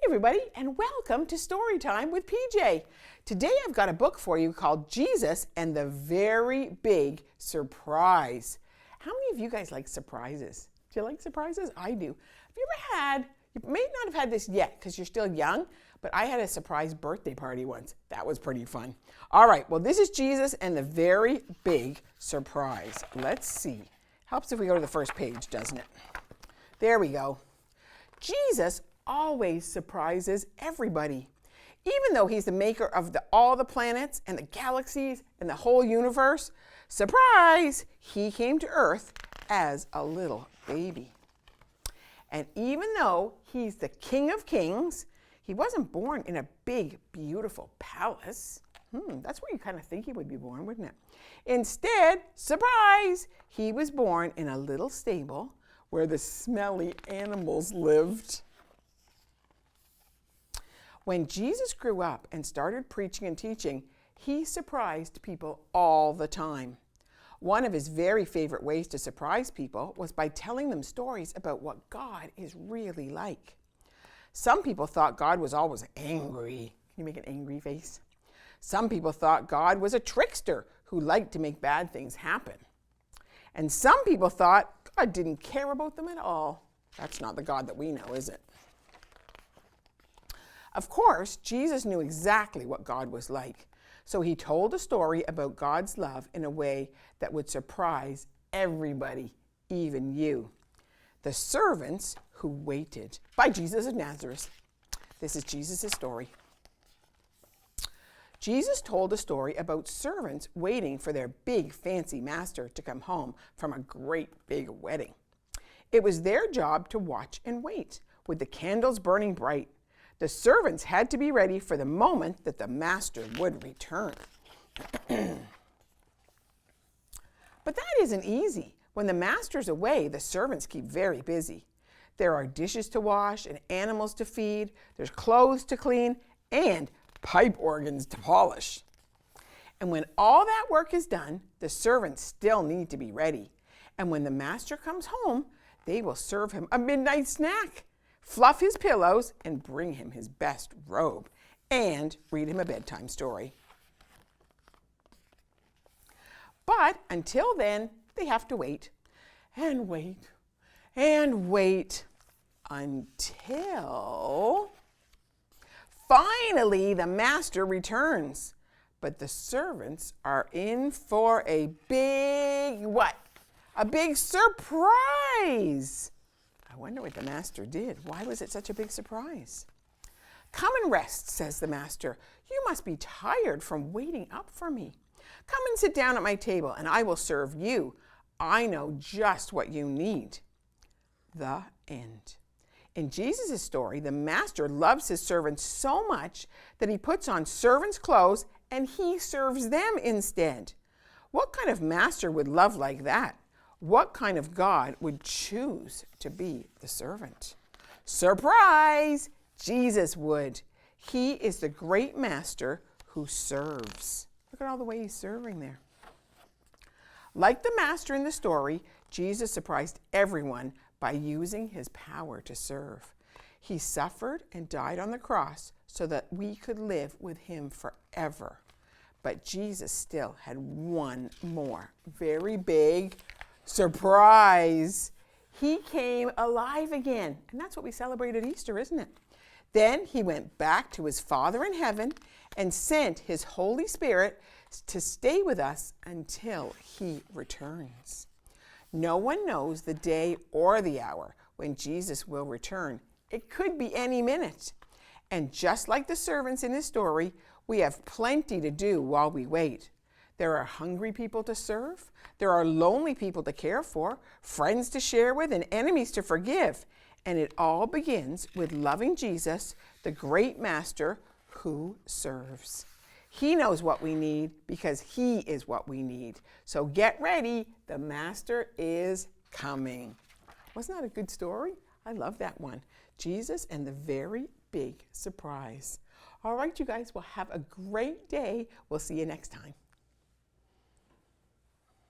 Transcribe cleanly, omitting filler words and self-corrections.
Everybody, and welcome to Storytime with PJ. Today I've got a book for you called Jesus and the Very Big Surprise. How many of you guys like surprises? Do you like surprises? I do. Have you ever had, you may not have had this yet because you're still young, but I had a surprise birthday party once. That was pretty fun. All right, well, this is Jesus and the Very Big Surprise. Let's see. Helps if we go to the first page, doesn't it? There we go. Jesus always surprises everybody. Even though he's the maker of all the planets and the galaxies and the whole universe, surprise, he came to Earth as a little baby. And even though he's the King of Kings, he wasn't born in a big, beautiful palace. That's where you kind of think he would be born, wouldn't it? Instead, surprise, he was born in a little stable where the smelly animals lived. When Jesus grew up and started preaching and teaching, he surprised people all the time. One of his very favorite ways to surprise people was by telling them stories about what God is really like. Some people thought God was always angry. Can you make an angry face? Some people thought God was a trickster who liked to make bad things happen. And some people thought God didn't care about them at all. That's not the God that we know, is it? Of course, Jesus knew exactly what God was like, so he told a story about God's love in a way that would surprise everybody, even you. The servants who waited, by Jesus of Nazareth. This is Jesus' story. Jesus told a story about servants waiting for their big fancy master to come home from a great big wedding. It was their job to watch and wait, with the candles burning bright. The servants had to be ready for the moment that the master would return. But that isn't easy. When the master's away, the servants keep very busy. There are dishes to wash and animals to feed. There's clothes to clean and pipe organs to polish. And when all that work is done, the servants still need to be ready. And when the master comes home, they will serve him a midnight snack, fluff his pillows, and bring him his best robe, and read him a bedtime story. But until then, they have to wait and wait and wait until finally the master returns. But the servants are in for a big what? A big surprise. I wonder what the master did. Why was it such a big surprise? Come and rest, says the master. You must be tired from waiting up for me. Come and sit down at my table, and I will serve you. I know just what you need. The end. In Jesus' story, the master loves his servants so much that he puts on servants' clothes and he serves them instead. What kind of master would love like that? What kind of God would choose to be the servant? Surprise! Jesus would. He is the great master who serves. Look at all the way he's serving there. Like the master in the story, Jesus surprised everyone by using his power to serve. He suffered and died on the cross so that we could live with him forever. But Jesus still had one more very big surprise. He came alive again. And that's what we celebrate at Easter, isn't it? Then he went back to his Father in heaven and sent his Holy Spirit to stay with us until he returns. No one knows the day or the hour when Jesus will return. It could be any minute. And just like the servants in his story, we have plenty to do while we wait. There are hungry people to serve. There are lonely people to care for, friends to share with, and enemies to forgive. And it all begins with loving Jesus, the great master who serves. He knows what we need because he is what we need. So get ready. The master is coming. Wasn't that a good story? I love that one. Jesus and the Very Big Surprise. All right, you guys, well, have a great day. We'll see you next time.